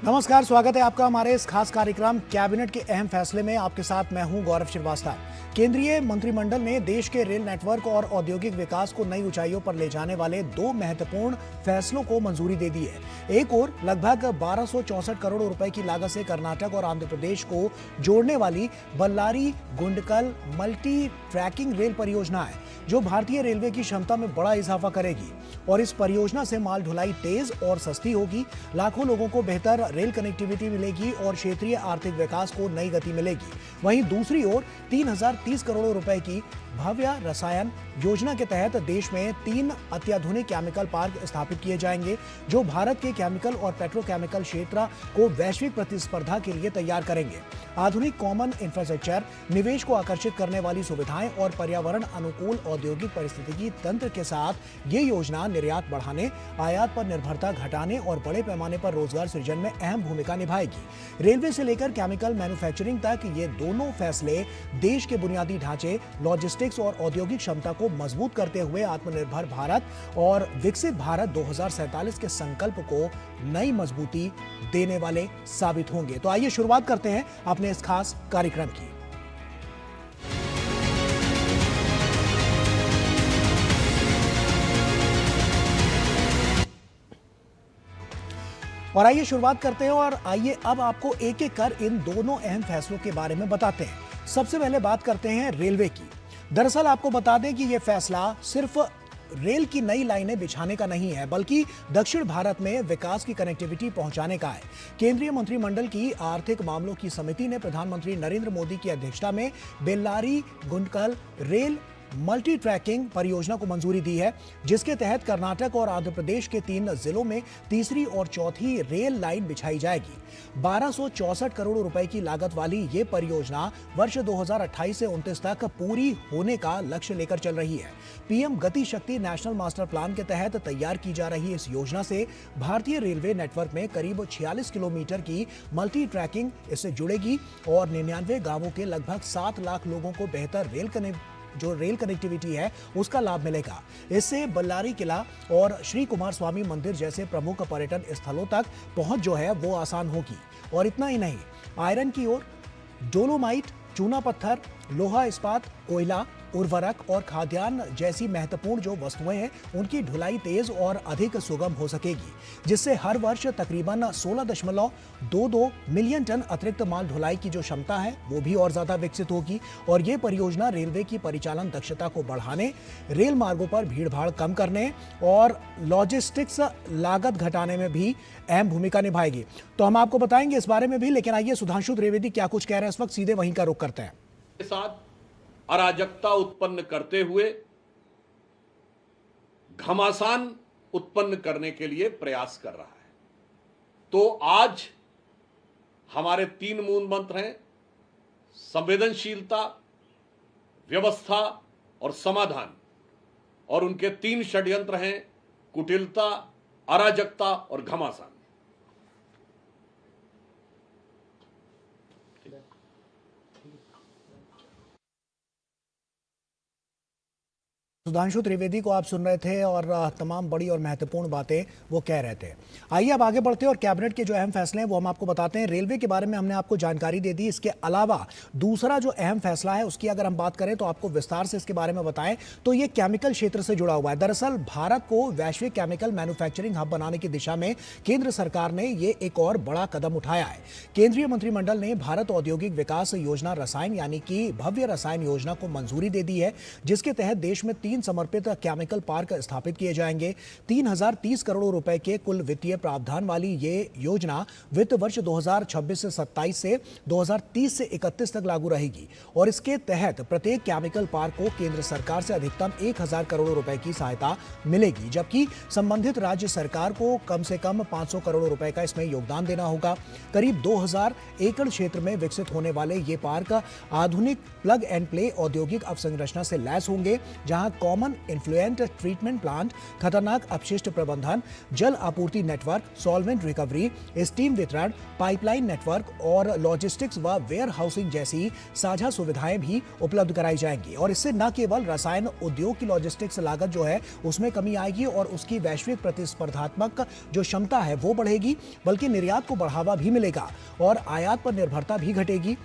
नमस्कार, स्वागत है आपका हमारे इस खास कार्यक्रम कैबिनेट के अहम फैसले में। आपके साथ मैं हूं गौरव श्रीवास्तव। केंद्रीय मंत्रिमंडल ने देश के रेल नेटवर्क और औद्योगिक विकास को नई ऊंचाइयों पर ले जाने वाले दो महत्वपूर्ण फैसलों को मंजूरी दे दी है। एक ओर लगभग 1264 करोड़ रुपए की लागत से कर्नाटक और आंध्र प्रदेश को जोड़ने वाली बल्लारी गुंडकल मल्टी ट्रैकिंग रेल परियोजना है, जो भारतीय रेलवे की क्षमता में बड़ा इजाफा करेगी। और इस परियोजना से माल ढुलाई तेज और सस्ती होगी, लाखों लोगों को बेहतर रेल कनेक्टिविटी मिलेगी और क्षेत्रीय आर्थिक विकास को नई गति मिलेगी। वहीं दूसरी ओर 3030 करोड़ रुपए की भव्य रसायन योजना के तहत देश में 3 अत्याधुनिक केमिकल पार्क स्थापित किए जाएंगे, जो भारत के केमिकल और पेट्रोकेमिकल क्षेत्र को वैश्विक प्रतिस्पर्धा के लिए तैयार करेंगे। आधुनिक कॉमन इंफ्रास्ट्रक्चर, निवेश को आकर्षित करने वाली सुविधाएं और पर्यावरण अनुकूल औद्योगिक परिस्थितिकी तंत्र के साथ ये योजना निर्यात बढ़ाने, आयात पर निर्भरता घटाने और बड़े पैमाने पर रोजगार सृजन में अहम भूमिका निभाएगी। रेलवे से लेकर केमिकल मैन्युफैक्चरिंग तक ये दोनों फैसले देश के बुनियादी ढांचे, लॉजिस्टिक्स और औद्योगिक क्षमता को मजबूत करते हुए आत्मनिर्भर भारत और विकसित भारत 2047 के संकल्प को नई मजबूती देने वाले साबित होंगे। तो आइए शुरुआत करते हैं अपने इस खास कार्यक्रम की। और आइए शुरुआत करते हैं और आइए अब आपको एक एक कर इन दोनों अहम फैसलों के बारे में बताते हैं। सबसे पहले बात करते हैं रेलवे की। दरअसल आपको बता दें कि यह फैसला सिर्फ रेल की नई लाइनें बिछाने का नहीं है, बल्कि दक्षिण भारत में विकास की कनेक्टिविटी पहुंचाने का है। केंद्रीय मंत्रिमंडल की आर्थिक मामलों की समिति ने प्रधानमंत्री नरेंद्र मोदी की अध्यक्षता में बेल्लारी गुंडकल रेल मल्टी ट्रैकिंग परियोजना को मंजूरी दी है, जिसके तहत कर्नाटक और आंध्र प्रदेश के 3 जिलों में तीसरी और चौथी रेल लाइन बिछाई जाएगी। 1264 करोड़ रुपए की लागत वाली ये परियोजना वर्ष 2028 से 29 तक पूरी होने का लक्ष्य लेकर चल रही है। पीएम गति शक्ति नेशनल मास्टर प्लान के तहत तैयार की जा रही इस योजना से भारतीय रेलवे नेटवर्क में करीब 46 किलोमीटर की मल्टी ट्रैकिंग इससे जुड़ेगी और 99 गांवों के लगभग 7 लाख लोगों को बेहतर रेल कनेक्टिविटी है उसका लाभ मिलेगा। इससे बल्लारी किला और श्री कुमार स्वामी मंदिर जैसे प्रमुख पर्यटन स्थलों तक पहुंच जो है वो आसान होगी। और इतना ही नहीं, आयरन की ओर डोलोमाइट, चूना पत्थर, लोहा इस्पात, कोयला, उर्वरक और खाद्यान्न जैसी महत्वपूर्ण जो वस्तुएं हैं उनकी ढुलाई तेज और अधिक सुगम हो सकेगी, जिससे हर वर्ष तकरीबन 16.22 मिलियन टन अतिरिक्त माल ढुलाई की जो क्षमता है वो भी और ज्यादा विकसित होगी। और ये परियोजना रेलवे की परिचालन दक्षता को बढ़ाने, रेल मार्गों पर भीड़ भाड़ कम करने और लॉजिस्टिक्स लागत घटाने में भी अहम भूमिका निभाएगी। तो हम आपको बताएंगे इस बारे में भी, लेकिन आइए सुधांशु त्रिवेदी क्या कुछ कह रहे हैं इस वक्त, सीधे वहीं का रुख करते हैं। के साथ अराजकता उत्पन्न करते हुए घमासान उत्पन्न करने के लिए प्रयास कर रहा है। तो आज हमारे 3 मूल मंत्र हैं: संवेदनशीलता, व्यवस्था और समाधान। और उनके 3 षड्यंत्र हैं: कुटिलता, अराजकता और घमासान। सुधांशु त्रिवेदी को आप सुन रहे थे और तमाम बड़ी और महत्वपूर्ण बातें वो कह रहे थे। आइए अब आगे बढ़ते हैं और कैबिनेट के जो अहम फैसले हैं वो हम आपको बताते हैं। रेलवे के बारे में हमने आपको जानकारी दे दी। इसके अलावा दूसरा जो अहम फैसला है उसकी अगर हम बात करें तो आपको विस्तार से इसके बारे में बताएं तो ये केमिकल क्षेत्र से जुड़ा हुआ है। दरअसल भारत को वैश्विक केमिकल मैन्युफैक्चरिंग हब बनाने की दिशा में केंद्र सरकार ने ये एक और बड़ा कदम उठाया है। केंद्रीय मंत्रिमंडल ने भारत औद्योगिक विकास योजना रसायन यानी कि भव्य रसायन योजना को मंजूरी दे दी है, जिसके तहत देश में 3 समर्पित केमिकल पार्क स्थापित किए जाएंगे। 3030 करोड़ रुपए के कुल वित्तीय प्रावधान वाली ये योजना वित्त वर्ष 2026 से 27 से 2030 से 31 तक लागू रहेगी। और इसके तहत प्रत्येक केमिकल पार्क को केंद्र सरकार से अधिकतम 1000 करोड़ रुपए की सहायता मिलेगी, जबकि संबंधित राज्य सरकार को कम से कम 500 करोड़ रुपए का इसमें योगदान देना होगा। करीब 2000 एकड़ क्षेत्र में विकसित होने वाले ये पार्क आधुनिक प्लग एंड प्ले औद्योगिक अवसंरचना से लैस होंगे, जहां कॉमन इन्फ्लुएंट ट्रीटमेंट प्लांट, खतरनाक अपशिष्ट प्रबंधन, जल आपूर्ति नेटवर्क, सॉल्वेंट रिकवरी, स्टीम वितरण, पाइपलाइन नेटवर्क और लॉजिस्टिक्स व वेयर हाउसिंग जैसी साझा सुविधाएं भी उपलब्ध कराई जाएंगी। और इससे न केवल रसायन उद्योग की लॉजिस्टिक्स लागत जो है उसमें कमी आएगी और उसकी वैश्विक प्रतिस्पर्धात्मक जो क्षमता है वो बढ़ेगी, बल्कि निर्यात को बढ़ावा भी मिलेगा और आयात पर निर्भरता भी घटेगी।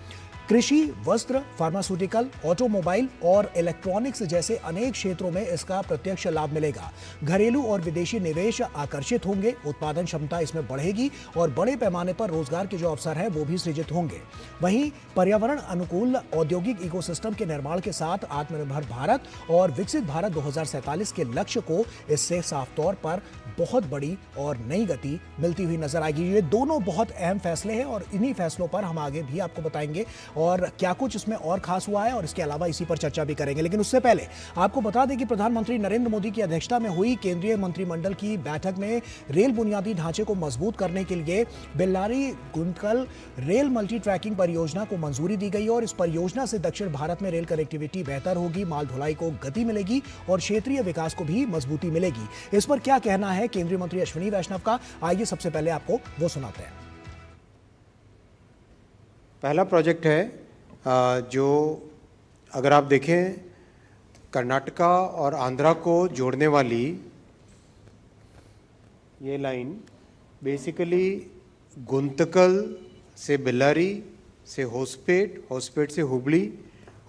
कृषि, वस्त्र, फार्मास्यूटिकल, ऑटोमोबाइल और इलेक्ट्रॉनिक्स जैसे अनेक क्षेत्रों में इसका प्रत्यक्ष लाभ मिलेगा। घरेलू और विदेशी निवेश आकर्षित होंगे, उत्पादन क्षमता इसमें बढ़ेगी और बड़े पैमाने पर रोजगार के जो अवसर हैं वो भी सृजित होंगे। वहीं पर्यावरण अनुकूल औद्योगिक इकोसिस्टम के निर्माण के साथ आत्मनिर्भर भारत और विकसित भारत 2047 के लक्ष्य को इससे साफ तौर पर बहुत बड़ी और नई गति मिलती हुई नजर आएगी। ये दोनों बहुत अहम फैसले हैं और इन्हीं फैसलों पर हम आगे भी आपको बताएंगे और क्या कुछ इसमें और खास हुआ है और इसके अलावा इसी पर चर्चा भी करेंगे। लेकिन उससे पहले आपको बता दें कि प्रधानमंत्री नरेंद्र मोदी की अध्यक्षता में हुई केंद्रीय मंत्रिमंडल की बैठक में रेल बुनियादी ढांचे को मजबूत करने के लिए Bellary Guntakal rail multi tracking परियोजना को मंजूरी दी गई और इस परियोजना से दक्षिण भारत में रेल कनेक्टिविटी बेहतर होगी, माल ढुलाई को गति मिलेगी और क्षेत्रीय विकास को भी मजबूती मिलेगी। इस पर क्या कहना है केंद्रीय मंत्री अश्विनी वैष्णव का, आइए सबसे पहले आपको वो सुनाते हैं। पहला प्रोजेक्ट है जो अगर आप देखें कर्नाटका और आंध्रा को जोड़ने वाली ये लाइन बेसिकली गुंतकल से बेल्लारी से होसपेट, होसपेट से हुबली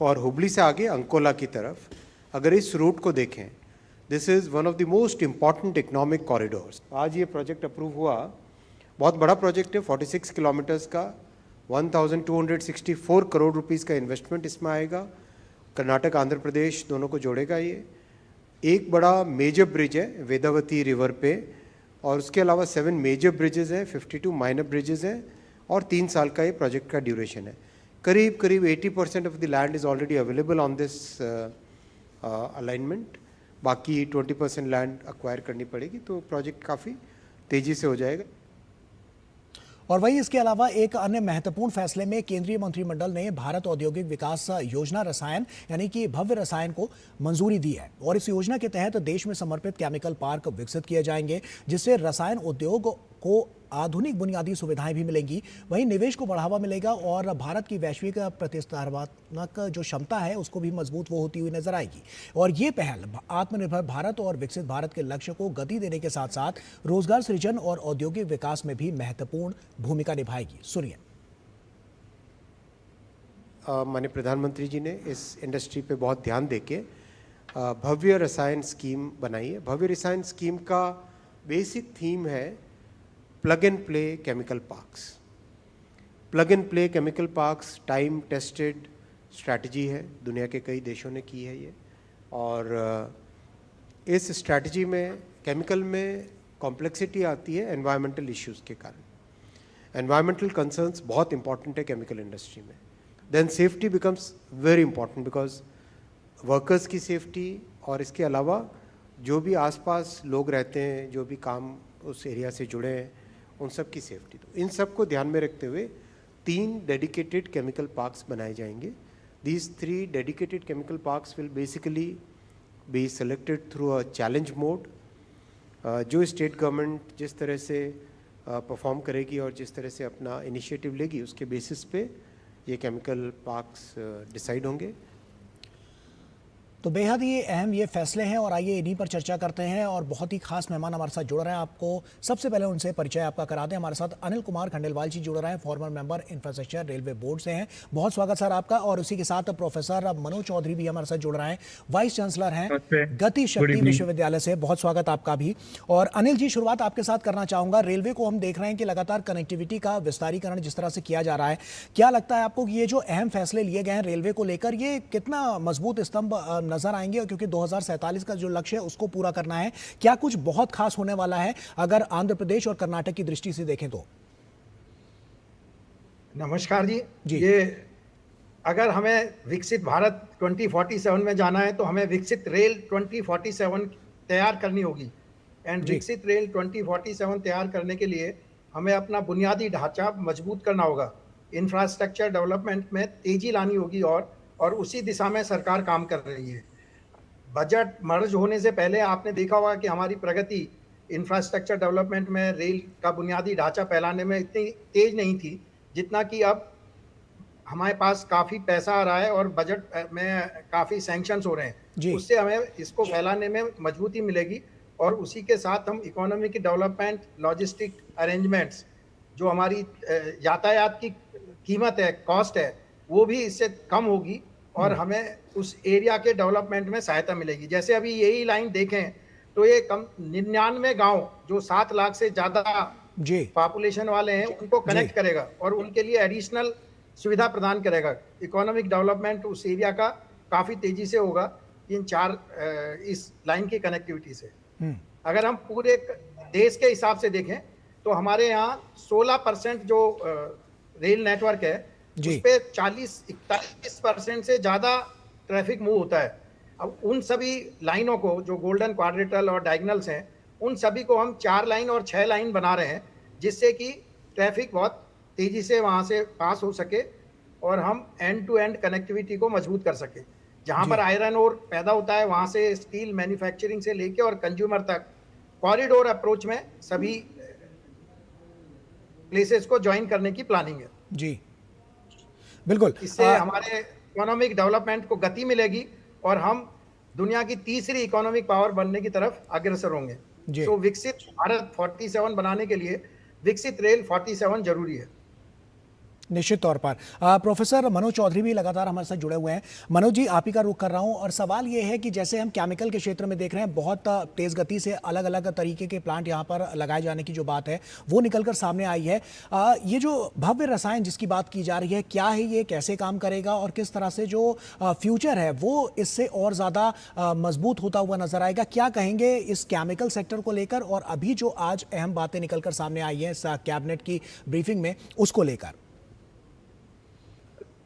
और हुबली से आगे अंकोला की तरफ, अगर इस रूट को देखें, this is one of the most important economic corridors. आज ये प्रोजेक्ट अप्रूव हुआ, बहुत बड़ा प्रोजेक्ट है, 46 किलोमीटर्स का, 1264 करोड़ रुपीस का इन्वेस्टमेंट इसमें आएगा। कर्नाटक आंध्र प्रदेश दोनों को जोड़ेगा। ये एक बड़ा मेजर ब्रिज है वेदावती रिवर पे और उसके अलावा 7 मेजर ब्रिजेस हैं, 52 माइनर ब्रिजेस हैं और 3 साल का ये प्रोजेक्ट का ड्यूरेशन है। करीब करीब 80% of the land is already available on this alignment, बाकी 20% लैंड अक्वायर करनी पड़ेगी, तो प्रोजेक्ट काफ़ी तेज़ी से हो जाएगा। और वहीं इसके अलावा एक अन्य महत्वपूर्ण फैसले में केंद्रीय मंत्रिमंडल ने भारत औद्योगिक विकास योजना रसायन यानी कि भव्य रसायन को मंजूरी दी है और इस योजना के तहत देश में समर्पित केमिकल पार्क विकसित किए जाएंगे, जिससे रसायन उद्योग को आधुनिक बुनियादी सुविधाएं भी मिलेंगी। वहीं निवेश को बढ़ावा मिलेगा और भारत की वैश्विक प्रतिस्पर्धात्मक जो क्षमता है उसको भी मजबूत वो होती हुई नजर आएगी। और ये पहल आत्मनिर्भर भारत और विकसित भारत के लक्ष्य को गति देने के साथ साथ रोजगार सृजन और औद्योगिक विकास में भी महत्वपूर्ण भूमिका निभाएगी। सुनिए। माननीय प्रधानमंत्री जी ने इस इंडस्ट्री पे बहुत ध्यान देके भव्य रसायन स्कीम बनाई है। भव्य रसायन स्कीम का बेसिक थीम है plug and play chemical parks. Plug and play chemical parks time tested strategy है, दुनिया के कई देशों ने की है ये, और इस स्ट्रैटेजी में केमिकल में कॉम्प्लेक्सिटी आती है एनवायरमेंटल इश्यूज़ के कारण। एनवायरमेंटल कंसर्न्स बहुत इंपॉर्टेंट है केमिकल इंडस्ट्री में। Then safety becomes very important because workers की सेफ्टी और इसके अलावा जो भी आसपास लोग रहते हैं, जो भी काम उस एरिया से जुड़े हैं, उन सब की सेफ्टी। तो इन सब को ध्यान में रखते हुए 3 डेडिकेटेड केमिकल पार्क्स बनाए जाएंगे। These 3 dedicated chemical parks will basically be selected through a challenge mode. जो स्टेट गवर्नमेंट जिस तरह से परफॉर्म करेगी और जिस तरह से अपना इनिशिएटिव लेगी उसके बेसिस पे ये केमिकल पार्क्स डिसाइड होंगे। तो बेहद ही अहम ये फैसले हैं और आइए इन्हीं पर चर्चा करते हैं और बहुत ही खास मेहमान हमारे साथ जुड़ रहे हैं। आपको सबसे पहले उनसे परिचय आपका करा दें। हमारे साथ अनिल कुमार खंडेलवाल जी जुड़ रहे हैं, farmer member infrastructure railway board से हैं। बहुत स्वागत सर आपका। और उसी के साथ प्रोफेसर मनोज चौधरी भी हमारे साथ जुड़ रहे हैं, वाइस चांसलर हैं गति शक्ति विश्वविद्यालय से। बहुत स्वागत आपका भी। और अनिल जी, शुरुआत आपके साथ करना चाहूंगा। रेलवे को हम देख रहे हैं कि लगातार कनेक्टिविटी का विस्तारीकरण जिस तरह से किया जा रहा है, क्या लगता है आपको कि ये जो अहम फैसले लिए गए हैं रेलवे को लेकर, ये कितना मजबूत स्तंभ नजर आएंगे? क्योंकि 2047 का जो लक्ष्य है उसको पूरा करना है, क्या कुछ बहुत खास होने वाला है अगर आंध्र प्रदेश और कर्नाटक की दृष्टि से देखें तो? नमस्कार जी। ये अगर हमें विकसित भारत 2047 में जाना है तो हमें विकसित रेल 2047 तैयार करनी होगी। एंड विकसित रेल 2047 तैयार करने के लिए हमें अपना बुनियादी ढांचा मजबूत करना होगा, इंफ्रास्ट्रक्चर डेवलपमेंट में तेजी लानी होगी और उसी दिशा में सरकार काम कर रही है। बजट मर्ज होने से पहले आपने देखा होगा कि हमारी प्रगति इंफ्रास्ट्रक्चर डेवलपमेंट में, रेल का बुनियादी ढांचा फैलाने में इतनी तेज नहीं थी जितना कि अब हमारे पास काफ़ी पैसा आ रहा है और बजट में काफ़ी सैंक्शंस हो रहे हैं। उससे हमें इसको फैलाने में मजबूती मिलेगी और उसी के साथ हम इकोनॉमी की डेवलपमेंट, लॉजिस्टिक अरेंजमेंट्स, जो हमारी यातायात की कीमत है, कॉस्ट है, वो भी इससे कम होगी और हमें उस एरिया के डेवलपमेंट में सहायता मिलेगी। जैसे अभी यही लाइन देखें तो ये कम 99 गांव जो 7 लाख से ज़्यादा पॉपुलेशन वाले हैं उनको कनेक्ट करेगा और उनके लिए एडिशनल सुविधा प्रदान करेगा। इकोनॉमिक डेवलपमेंट उस एरिया का काफ़ी तेज़ी से होगा इस लाइन की कनेक्टिविटी से। अगर हम पूरे देश के हिसाब से देखें तो हमारे यहाँ 16% जो रेल नेटवर्क है उस पे 40-41% से ज़्यादा ट्रैफिक मूव होता है। अब उन सभी लाइनों को, जो गोल्डन क्वाड्रेंटल और डायगोनल्स हैं, उन सभी को हम 4 लाइन और 6 लाइन बना रहे हैं जिससे कि ट्रैफिक बहुत तेज़ी से वहाँ से पास हो सके और हम एंड टू एंड कनेक्टिविटी को मजबूत कर सके। जहाँ पर आयरन ओर पैदा होता है वहाँ से स्टील मैन्युफैक्चरिंग से लेके और कंज्यूमर तक कॉरिडोर अप्रोच में सभी प्लेसेस को ज्वाइन करने की प्लानिंग है। जी बिल्कुल, इससे हमारे इकोनॉमिक डेवलपमेंट को गति मिलेगी और हम दुनिया की तीसरी इकोनॉमिक पावर बनने की तरफ अग्रसर होंगे। तो विकसित भारत 47 बनाने के लिए विकसित रेल 47 जरूरी है। निश्चित तौर पर। प्रोफेसर मनोज चौधरी भी लगातार हमारे साथ जुड़े हुए हैं। मनोज जी, आप ही का रुख कर रहा हूं और सवाल ये है कि जैसे हम केमिकल के क्षेत्र में देख रहे हैं, बहुत तेज गति से अलग अलग तरीके के प्लांट यहां पर लगाए जाने की जो बात है वो निकलकर सामने आई है। ये जो भव्य रसायन जिसकी बात की जा रही है, क्या है ये, कैसे काम करेगा और किस तरह से जो फ्यूचर है वो इससे और ज़्यादा मजबूत होता हुआ नजर आएगा? क्या कहेंगे इस केमिकल सेक्टर को लेकर और अभी जो आज अहम बातें निकलकर सामने आई हैं कैबिनेट की ब्रीफिंग में, उसको लेकर?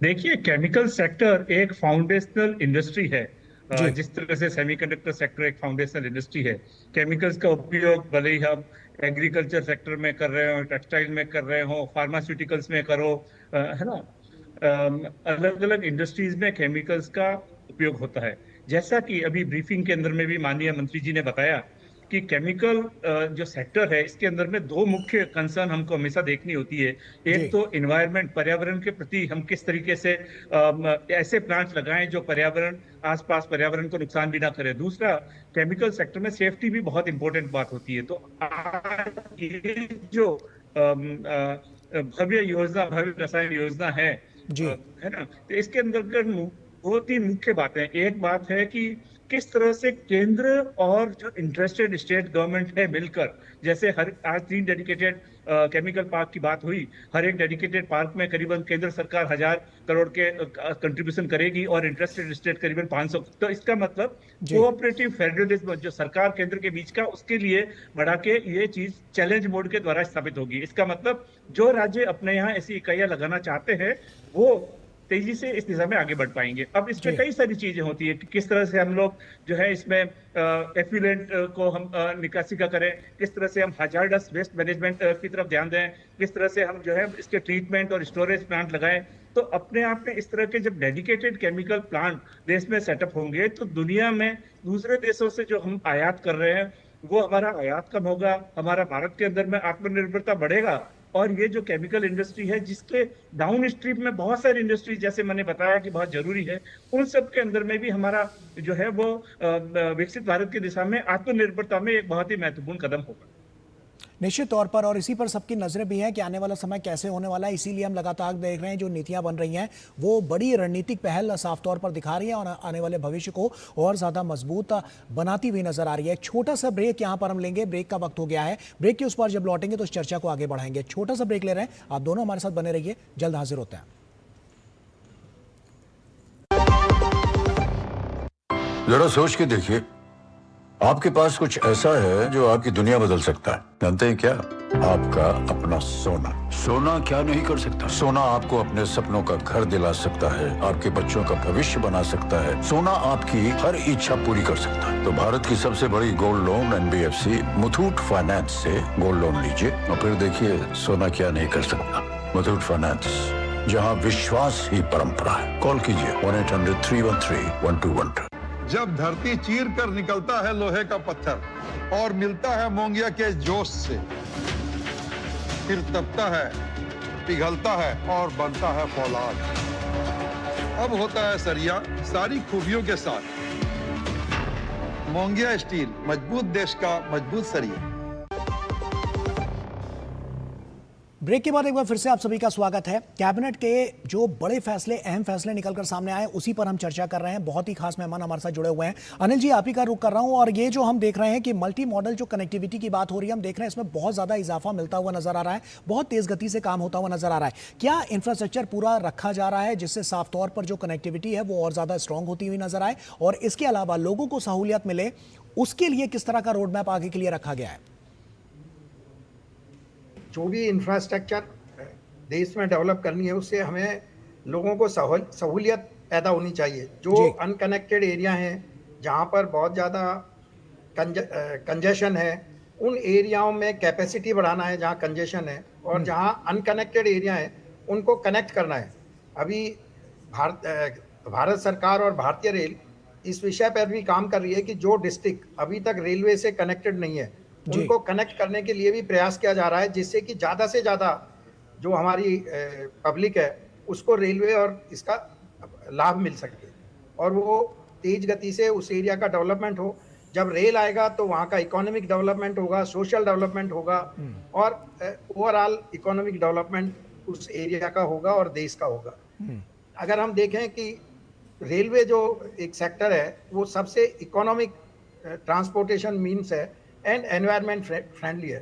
देखिए, केमिकल सेक्टर एक फाउंडेशनल इंडस्ट्री है। जिस तरह से सेमीकंडक्टर सेक्टर एक फाउंडेशनल इंडस्ट्री है, केमिकल्स का उपयोग भले ही हम एग्रीकल्चर सेक्टर में कर रहे हो, टेक्सटाइल में कर रहे हो, फार्मास्यूटिकल्स में करो, है ना, अलग अलग इंडस्ट्रीज में केमिकल्स का उपयोग होता है। जैसा कि अभी ब्रीफिंग के अंदर में भी माननीय मंत्री जी ने बताया कि केमिकल जो सेक्टर है इसके अंदर में 2 मुख्य कंसर्न हमको हमेशा देखनी होती है। एक तो एनवायरनमेंट, पर्यावरण के प्रति हम किस तरीके से ऐसे प्लांट्स लगाएं जो पर्यावरण, आसपास पर्यावरण को नुकसान भी ना करे। दूसरा, केमिकल सेक्टर में सेफ्टी भी बहुत इंपॉर्टेंट बात होती है। तो आज ये जो भव्य योजना, भव्य रसायन योजना है ना, तो इसके अंदर बहुत ही मुख्य बातें। एक बात है कि किस तरह से केंद्र और जो इंटरेस्टेड स्टेट गवर्नमेंट है मिलकर, जैसे आज 3 डेडिकेटेड केमिकल पार्क की बात हुई, हर एक डेडिकेटेड पार्क में करीबन केंद्र सरकार 1000 करोड़ के कंट्रीब्यूशन करेगी और इंटरेस्टेड स्टेट करीबन 500। तो इसका मतलब कोऑपरेटिव फेडरलिज्म जो सरकार केंद्र के बीच का, उसके लिए बढ़ा के ये चीज चैलेंज मोड के द्वारा स्थापित होगी। इसका मतलब जो राज्य अपने यहाँ ऐसी इकाइयां लगाना चाहते हैं वो तेजी से इस दिशा में आगे बढ़ पाएंगे। अब इसमें कई सारी चीजें होती है कि किस तरह से हम लोग जो है इसमें एफ्लुएंट को हम निकासी का करें, किस तरह से हम हजार्डस वेस्ट मैनेजमेंट की तरफ ध्यान दें, किस तरह से हम जो है इसके ट्रीटमेंट और स्टोरेज प्लांट लगाएं। तो अपने आप में इस तरह के जब डेडिकेटेड केमिकल प्लांट देश में सेटअप होंगे तो दुनिया में दूसरे देशों से जो हम आयात कर रहे हैं वो हमारा आयात कम होगा, हमारा भारत के अंदर में आत्मनिर्भरता बढ़ेगा। और ये जो केमिकल इंडस्ट्री है जिसके डाउन स्ट्रीम में बहुत सारी इंडस्ट्री, जैसे मैंने बताया कि बहुत जरूरी है, उन सब के अंदर में भी हमारा जो है वो विकसित भारत की दिशा में आत्मनिर्भरता में एक बहुत ही महत्वपूर्ण कदम होगा। निश्चित तौर पर, और इसी पर सबकी नजरें भी हैं कि आने वाला समय कैसे होने वाला है। इसीलिए हम लगातार देख रहे हैं जो नीतियां बन रही हैं वो बड़ी रणनीतिक पहल साफ तौर पर दिखा रही है और आने वाले भविष्य को और ज्यादा मजबूत बनाती हुई नजर आ रही है। एक छोटा सा ब्रेक यहां पर हम लेंगे, ब्रेक का वक्त हो गया है। ब्रेक के उस पर जब लौटेंगे तो इस चर्चा को आगे बढ़ाएंगे। छोटा सा ब्रेक ले रहे हैं, आप दोनों हमारे साथ बने रहिए, जल्द हाजिर होते हैं। जरा सोच के देखिए, आपके पास कुछ ऐसा है जो आपकी दुनिया बदल सकता है। जानते हैं क्या? आपका अपना सोना। सोना क्या नहीं कर सकता? सोना आपको अपने सपनों का घर दिला सकता है, आपके बच्चों का भविष्य बना सकता है। सोना आपकी हर इच्छा पूरी कर सकता है। तो भारत की सबसे बड़ी gold loan NBFC Muthoot finance से गोल्ड लोन लीजिए और फिर देखिए सोना क्या नहीं कर सकता। मुथूट फाइनेंस, जहां विश्वास ही परंपरा है। कॉल कीजिए 1-800-313-1212। जब धरती चीर कर निकलता है लोहे का पत्थर और मिलता है मोंगिया के जोश से, फिर तपता है, पिघलता है और बनता है फौलाद। अब होता है सरिया सारी खूबियों के साथ। मोंगिया स्टील, मजबूत देश का मजबूत सरिया। ब्रेक के बाद एक बार फिर से आप सभी का स्वागत है। कैबिनेट के जो बड़े फैसले, अहम फैसले निकलकर सामने आए, उसी पर हम चर्चा कर रहे हैं। बहुत ही खास मेहमान हमारे साथ जुड़े हुए हैं। अनिल जी, आप ही का रुख कर रहा हूं। और ये जो हम देख रहे हैं कि मल्टी मॉडल जो कनेक्टिविटी की बात हो रही है, हम देख रहे हैं इसमें बहुत ज्यादा इजाफा मिलता हुआ नजर आ रहा है, बहुत तेज गति से काम होता हुआ नजर आ रहा है। क्या इंफ्रास्ट्रक्चर पूरा रखा जा रहा है जिससे साफ तौर पर जो कनेक्टिविटी है वो और ज्यादा स्ट्रांग होती हुई नजर आए, और इसके अलावा लोगों को सहूलियत मिले, उसके लिए किस तरह का रोड मैप आगे के लिए रखा गया है? जो भी इंफ्रास्ट्रक्चर देश में डेवलप करनी है, उससे हमें लोगों को सहूलियत पैदा होनी चाहिए। जो अनकनेक्टेड एरिया हैं, जहाँ पर बहुत ज़्यादा कंजेशन है, उन एरियाओं में कैपेसिटी बढ़ाना है जहाँ कंजेशन है, और जहाँ अनकनेक्टेड एरिया है उनको कनेक्ट करना है। अभी भारत सरकार और भारतीय रेल इस विषय पर भी काम कर रही है कि जो डिस्ट्रिक्ट अभी तक रेलवे से कनेक्टेड नहीं है, उनको कनेक्ट करने के लिए भी प्रयास किया जा रहा है, जिससे कि ज़्यादा से ज़्यादा जो हमारी पब्लिक है उसको रेलवे और इसका लाभ मिल सके, और वो तेज गति से उस एरिया का डेवलपमेंट हो। जब रेल आएगा तो वहाँ का इकोनॉमिक डेवलपमेंट होगा, सोशल डेवलपमेंट होगा, और ओवरऑल इकोनॉमिक डेवलपमेंट उस एरिया का होगा और देश का होगा। अगर हम देखें कि रेलवे जो एक सेक्टर है वो सबसे इकोनॉमिक ट्रांसपोर्टेशन मीन्स है एंड एनवायरनमेंट फ्रेंडली है।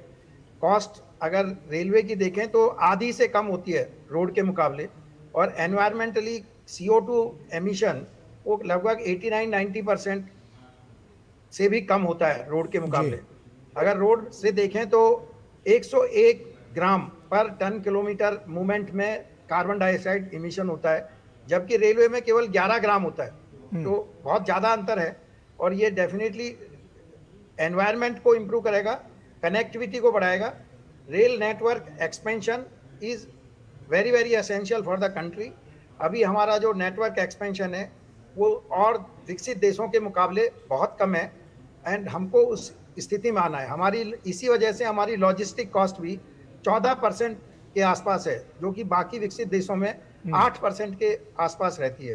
कॉस्ट अगर रेलवे की देखें तो आधी से कम होती है रोड के मुकाबले, और एनवायरमेंटली CO2 एमिशन वो लगभग 89-90% से भी कम होता है रोड के मुकाबले। अगर रोड से देखें तो 101 ग्राम पर टन किलोमीटर मूवमेंट में कार्बन डाइऑक्साइड इमिशन होता है, जबकि रेलवे में केवल 11 ग्राम होता है। तो बहुत ज़्यादा अंतर है, और ये डेफिनेटली एनवायरनमेंट को इम्प्रूव करेगा, कनेक्टिविटी को बढ़ाएगा। Rail network expansion is very very essential for the country. अभी हमारा जो नेटवर्क एक्सपेंशन है वो और विकसित देशों के मुकाबले बहुत कम है, एंड हमको उस स्थिति में आना है। हमारी इसी वजह से हमारी लॉजिस्टिक कॉस्ट भी 14% के आसपास है, जो कि बाकी विकसित देशों में 8% के आसपास रहती है।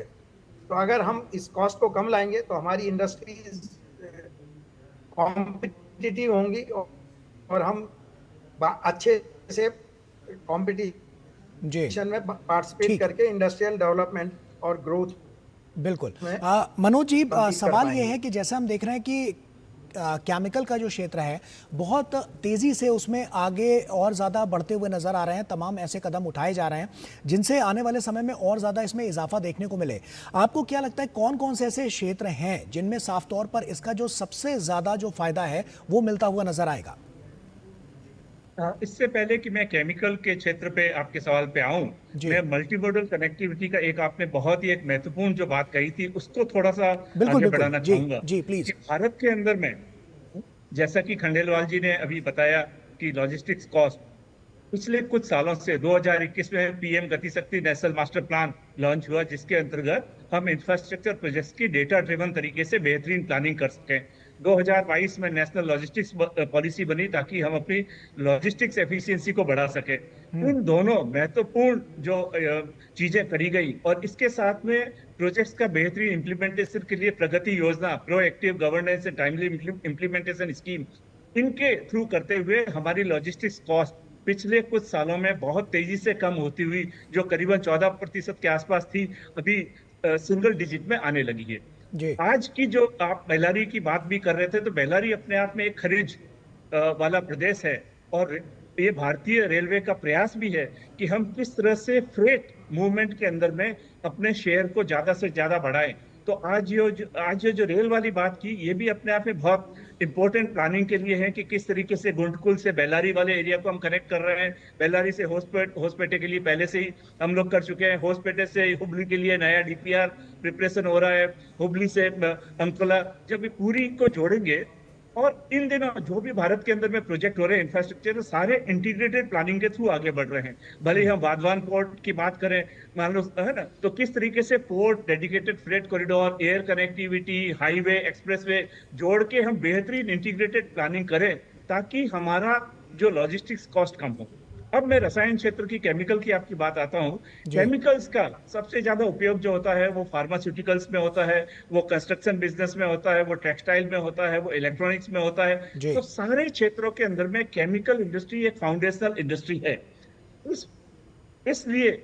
तो अगर हम इस कॉस्ट को कम लाएंगे तो हमारी इंडस्ट्रीज कॉम्पिटिटिव होंगी, और हम अच्छे से कॉम्पिटिशन में पार्टिसिपेट करके इंडस्ट्रियल डेवलपमेंट और ग्रोथ। बिल्कुल। मनोज जी, सवाल ये है कि जैसे हम देख रहे हैं कि केमिकल का जो क्षेत्र है बहुत तेजी से उसमें आगे और ज़्यादा बढ़ते हुए नज़र आ रहे हैं। तमाम ऐसे कदम उठाए जा रहे हैं जिनसे आने वाले समय में और ज़्यादा इसमें इजाफा देखने को मिले। आपको क्या लगता है कौन कौन से ऐसे क्षेत्र हैं जिनमें साफ तौर पर इसका जो सबसे ज़्यादा जो फायदा है वो मिलता हुआ नजर आएगा? इससे पहले कि मैं केमिकल के क्षेत्र पे आपके सवाल पे आऊं, मैं मल्टीमोडल कनेक्टिविटी का एक बहुत ही एक महत्वपूर्ण जो बात कही थी उसको थोड़ा सा आगे बढ़ाना चाहूंगा। जी प्लीज। भारत के अंदर में, जैसा कि खंडेलवाल जी ने अभी बताया कि लॉजिस्टिक्स कॉस्ट पिछले कुछ सालों से 2021 में पीएम गति शक्ति नेशनल मास्टर प्लान लॉन्च हुआ, जिसके अंतर्गत हम इंफ्रास्ट्रक्चर प्रोजेक्ट्स की डेटा ड्रिवन तरीके से बेहतरीन प्लानिंग कर सकें। 2022 में नेशनल लॉजिस्टिक्स पॉलिसी बनी ताकि हम अपनी लॉजिस्टिक्स एफिशिएंसी को बढ़ा सके। इन दोनों महत्वपूर्ण जो चीजें करी गई, और इसके साथ में प्रोजेक्ट्स का बेहतरीन इम्प्लीमेंटेशन के लिए प्रगति योजना, proactive governance and timely implementation scheme, इनके थ्रू करते हुए हमारी लॉजिस्टिक्स कॉस्ट पिछले कुछ सालों में बहुत तेजी से कम होती हुई, जो करीबन 14% के आसपास थी, अभी सिंगल डिजिट में आने लगी है। आज की जो आप बेल्लारी की बात भी कर रहे थे, तो बेल्लारी अपने आप में एक खनिज वाला प्रदेश है, और ये भारतीय रेलवे का प्रयास भी है कि हम किस तरह से फ्रेट मूवमेंट के अंदर में अपने शेयर को ज्यादा से ज्यादा बढ़ाएं। तो आज जो रेल वाली बात की, ये भी अपने आप में बहुत इंपॉर्टेंट प्लानिंग के लिए है कि किस तरीके से गुंटकुल से बेल्लारी वाले एरिया को हम कनेक्ट कर रहे हैं। बेल्लारी से होसपेटे के लिए पहले से ही हम लोग कर चुके हैं। होसपेटे से हुबली के लिए नया DPR प्रिपरेशन हो रहा है। हुबली से अंकोला, जब ये पूरी को जोड़ेंगे और इन दिनों जो भी भारत के अंदर में प्रोजेक्ट हो रहे हैं इंफ्रास्ट्रक्चर, सारे इंटीग्रेटेड प्लानिंग के थ्रू आगे बढ़ रहे हैं। भले ही हम वाधवान पोर्ट की बात करें, मान लो, है ना, तो किस तरीके से port, dedicated freight corridor, air connectivity, highway, expressway जोड़ के हम बेहतरीन इंटीग्रेटेड प्लानिंग करें ताकि हमारा जो लॉजिस्टिक्स कॉस्ट कम हो। अब मैं रसायन क्षेत्र की, केमिकल की आपकी बात आता हूँ। केमिकल्स का सबसे ज्यादा उपयोग जो होता है वो फार्मास्यूटिकल्स में होता है, वो कंस्ट्रक्शन बिजनेस में होता है, वो टेक्सटाइल में होता है, वो इलेक्ट्रॉनिक्स में होता है। तो सारे क्षेत्रों के अंदर में केमिकल इंडस्ट्री एक फाउंडेशनल इंडस्ट्री है। इसलिए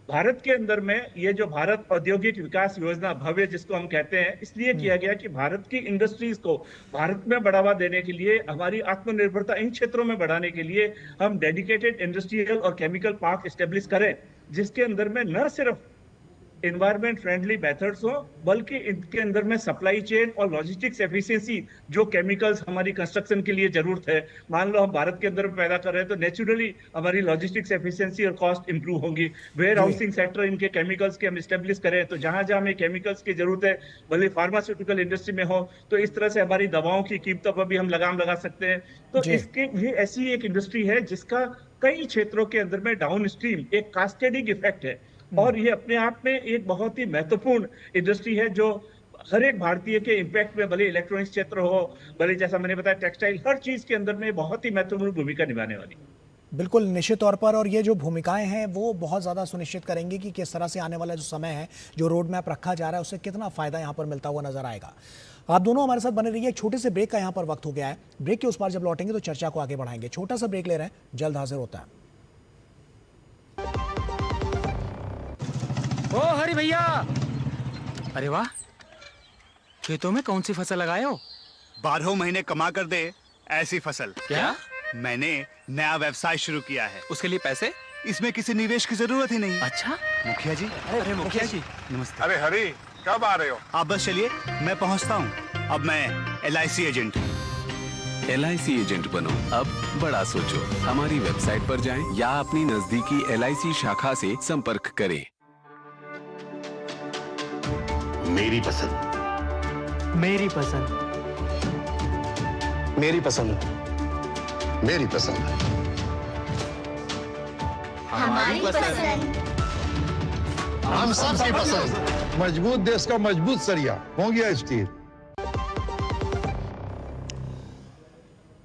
भारत के अंदर में ये जो भारत औद्योगिक विकास योजना भव्य जिसको हम कहते हैं, इसलिए किया गया कि भारत की इंडस्ट्रीज को भारत में बढ़ावा देने के लिए, हमारी आत्मनिर्भरता इन क्षेत्रों में बढ़ाने के लिए हम डेडिकेटेड इंडस्ट्रियल और केमिकल पार्क एस्टेब्लिश करें, जिसके अंदर में न सिर्फ एनवायरमेंट फ्रेंडली मेथड्स हो, बल्कि इनके अंदर में सप्लाई चेन और लॉजिस्टिक्स एफिशिएंसी, जो केमिकल्स हमारी कंस्ट्रक्शन के लिए जरूरत है, मान लो हम भारत के अंदर पैदा कर रहे हैं, तो नेचुरली हमारी लॉजिस्टिक्स एफिशिएंसी और कॉस्ट इंप्रूव होंगी। वेयर हाउसिंग सेक्टर इनके केमिकल्स के हम इस्टेब्लिश करें, तो जहां जहां हमें केमिकल्स की जरूरत है, भले फार्मास्यूटिकल इंडस्ट्री में हो, तो इस तरह से हमारी दवाओं की कीमतों पर भी हम लगाम लगा सकते हैं। तो इसके ये ऐसी एक इंडस्ट्री है जिसका कई क्षेत्रों के अंदर में डाउन स्ट्रीम एक कास्केडिंग इफेक्ट है, और ये अपने आप में एक बहुत ही महत्वपूर्ण इंडस्ट्री है जो हर एक भारतीय के इम्पैक्ट में, भले इलेक्ट्रॉनिक्स क्षेत्र हो, भले जैसा मैंने बताया टेक्सटाइल, हर चीज के अंदर में बहुत ही महत्वपूर्ण भूमिका निभाने वाली। बिल्कुल, निश्चित तौर पर। और ये जो भूमिकाएं हैं वो बहुत ज़्यादा सुनिश्चित करेंगी कि किस तरह से आने वाला जो समय है, जो रोड मैप रखा जा रहा है, उससे कितना फ़ायदा यहाँ पर मिलता हुआ नजर आएगा। आप दोनों हमारे साथ बने रहिए। एक छोटे से ब्रेक का यहाँ पर वक्त हो गया है। ब्रेक के उस पार जब लौटेंगे तो चर्चा को आगे बढ़ाएंगे। छोटा सा ब्रेक ले रहे हैं, जल्द हाजिर होता है। ओ हरि भैया, अरे वाह, खेतों में कौन सी फसल लगाए हो? 12 महीने कमा कर दे ऐसी फसल। क्या? मैंने नया व्यवसाय शुरू किया है। उसके लिए पैसे? इसमें किसी निवेश की जरूरत ही नहीं। अच्छा, मुखिया जी। अरे मुखिया जी, नमस्ते। अरे हरी, कब आ रहे हो? आप बस चलिए, मैं पहुंचता हूँ। अब मैं LIC एजेंट हूँ। LIC एजेंट बनो, अब बड़ा सोचो। हमारी वेबसाइट पर जाएं या अपनी नजदीकी LIC शाखा से संपर्क करें। मेरी पसंद, मेरी पसंद, मेरी पसंद, मेरी पसंद, हमारी पसंद, हम सबकी पसंद। मजबूत देश का मजबूत सरिया हो गया स्टील।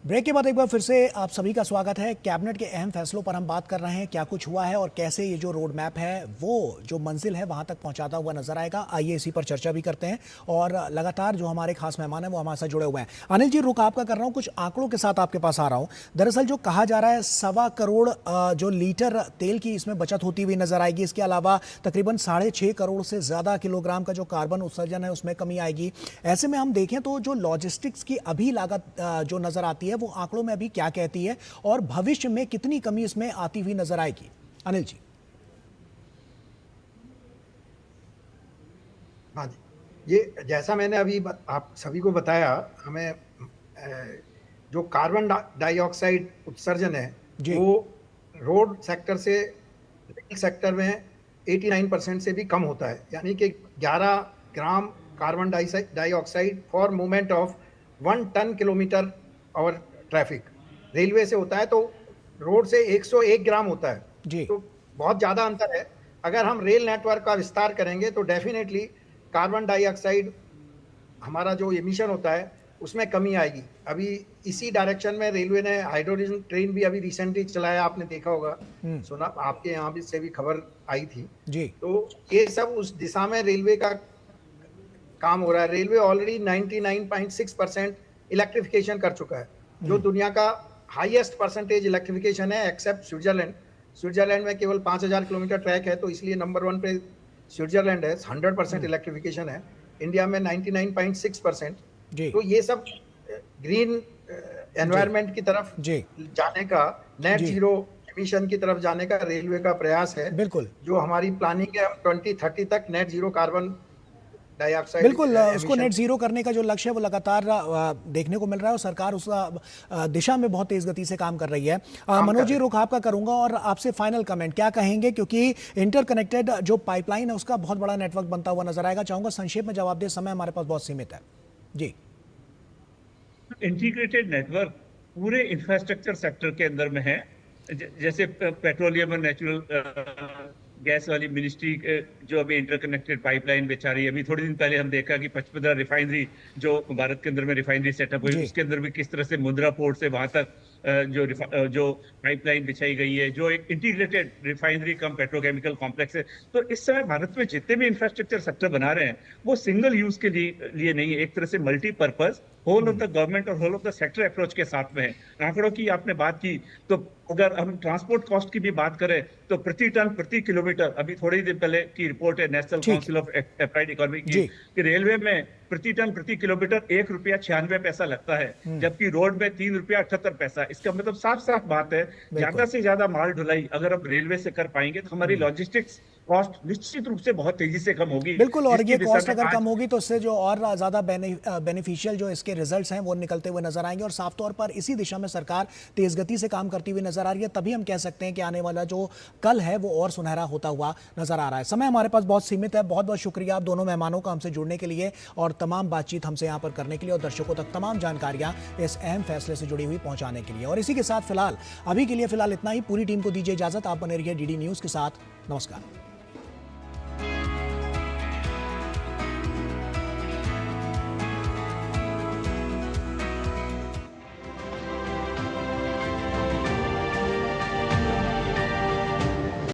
ब्रेक के बाद एक बार फिर से आप सभी का स्वागत है। कैबिनेट के अहम फैसलों पर हम बात कर रहे हैं, क्या कुछ हुआ है और कैसे ये जो रोड मैप है वो जो मंजिल है वहां तक पहुंचाता हुआ नजर आएगा। आइए इसी पर चर्चा भी करते हैं और लगातार जो हमारे खास मेहमान हैं वो हमारे साथ जुड़े हुए हैं। अनिल जी, रुख आपका कर रहा हूं, कुछ आंकड़ों के साथ आपके पास आ रहा हूं। दरअसल जो कहा जा रहा है 1.25 करोड़ जो लीटर तेल की इसमें बचत होती हुई नजर आएगी। इसके अलावा तकरीबन 6.5 करोड़ से ज्यादा किलोग्राम का जो कार्बन उत्सर्जन है उसमें कमी आएगी। ऐसे में हम देखें तो जो लॉजिस्टिक्स की अभी लागत जो नजर आती है वो आंकड़ों में अभी क्या कहती है और भविष्य में कितनी कमी इसमें आती हुई नजर आएगी? अनिल जी। हाँ जी, ये जैसा मैंने अभी आप सभी को बताया, हमें जो कार्बन डाइऑक्साइड उत्सर्जन है वो रोड सेक्टर से रेल सेक्टर में 89% से भी कम होता है, यानी कि 11 gram carbon dioxide for movement of 1 ton kilometre और ट्रैफिक। रेलवे से होता है तो रोड से 101 ग्राम होता है जी। तो बहुत ज़्यादा अंतर है। अगर हम रेल नेटवर्क का विस्तार करेंगे तो डेफिनेटली कार्बन डाइऑक्साइड हमारा जो एमिशन होता है उसमें कमी आएगी। अभी इसी डायरेक्शन में रेलवे ने हाइड्रोजन ट्रेन भी अभी रिसेंटली चलाया, आपने देखा होगा, सुना, आपके यहाँ भी से भी खबर आई थी जी। तो ये सब उस दिशा में रेलवे का काम हो रहा है। रेलवे ऑलरेडी 99.6% इलेक्ट्रिफिकेशन कर चुका है, जो दुनिया का हाईएस्ट परसेंटेज इलेक्ट्रिफिकेशन है एक्सेप्ट स्विट्जरलैंड। स्विट्जरलैंड में केवल 5000 किलोमीटर ट्रैक है, तो इसलिए नंबर 1 पे स्विट्जरलैंड है, 100% इलेक्ट्रिफिकेशन है। इंडिया में 99.6%। तो ये सब ग्रीन एनवायरनमेंट की तरफ जाने का, नेट जीरो एमिशन की तरफ जाने का रेलवे का प्रयास है। बिल्कुल, जो हमारी प्लानिंग है 2030 तक नेट जीरो कार्बन डाइऑक्साइड, बिल्कुल उसको नेट जीरो करने का जो लक्ष्य है वो लगातार देखने को मिल रहा है और सरकार उस दिशा में बहुत तेज गति से काम कर रही है। मनोज जी, रुख आपका करूंगा और आपसे फाइनल कमेंट क्या कहेंगे, क्योंकि इंटरकनेक्टेड जो पाइपलाइन है उसका बहुत बड़ा नेटवर्क बनता हुआ नजर आएगा। चाहूंगा संक्षेप में जवाब दे, समय हमारे पास बहुत सीमित है जी। इंटीग्रेटेड नेटवर्क पूरे इंफ्रास्ट्रक्चर सेक्टर के अंदर में है। जैसे पेट्रोलियम और नेचुरल गैस वाली मिनिस्ट्री जो अभी इंटरकनेक्टेड पाइपलाइन बिछा रही है। अभी थोड़े दिन पहले हम देखा कि 55 रिफाइनरी जो भारत के अंदर में रिफाइनरी सेटअप हुई, उसके अंदर भी किस तरह से मुंद्रा पोर्ट से वहां तक जो पाइपलाइन बिछाई गई है, जो एक इंटीग्रेटेड रिफाइनरी कम पेट्रोकेमिकल कॉम्प्लेक्स है। तो इस समय भारत में जितने भी इंफ्रास्ट्रक्चर सेक्टर बना रहे हैं वो सिंगल यूज के लिए नहीं है, एक तरह से multipurpose whole of the government और whole of the sector approach के साथ में है। आंकड़ों की आपने बात की, तो अगर हम ट्रांसपोर्ट कॉस्ट की भी बात करें तो प्रति टन प्रति किलोमीटर, अभी थोड़े ही दिन पहले की रिपोर्ट है national council of applied economy की, कि रेलवे में प्रति टन प्रति किलोमीटर ₹1.96 लगता है, जबकि रोड में ₹3.78। इसका मतलब साफ साफ बात है, ज्यादा से ज्यादा माल ढुलाई अगर हम रेलवे से कर पाएंगे तो हमारी लॉजिस्टिक्स कॉस्ट निश्चित रूप से बहुत तेजी से कम होगी। बिल्कुल, और ये कॉस्ट अगर कम होगी तो इससे जो और ज्यादा बेनिफिशियल जो इसके रिजल्ट्स हैं वो निकलते हुए नजर आएंगे, और साफ तौर पर इसी दिशा में सरकार तेज गति से काम करती हुई नजर आ रही है। तभी हम कह सकते हैं कि आने वाला जो कल है वो और सुनहरा होता हुआ नजर आ रहा है। समय हमारे पास बहुत सीमित है। बहुत बहुत शुक्रिया आप दोनों मेहमानों का हमसे जुड़ने के लिए और तमाम बातचीत हमसे यहाँ पर करने के लिए, और दर्शकों तक तमाम जानकारियां इस अहम फैसले से जुड़ी हुई पहुंचाने के लिए। और इसी के साथ अभी के लिए इतना ही। पूरी टीम को दीजिए इजाजत। आप बने रहिए डीडी न्यूज के साथ। नमस्कार।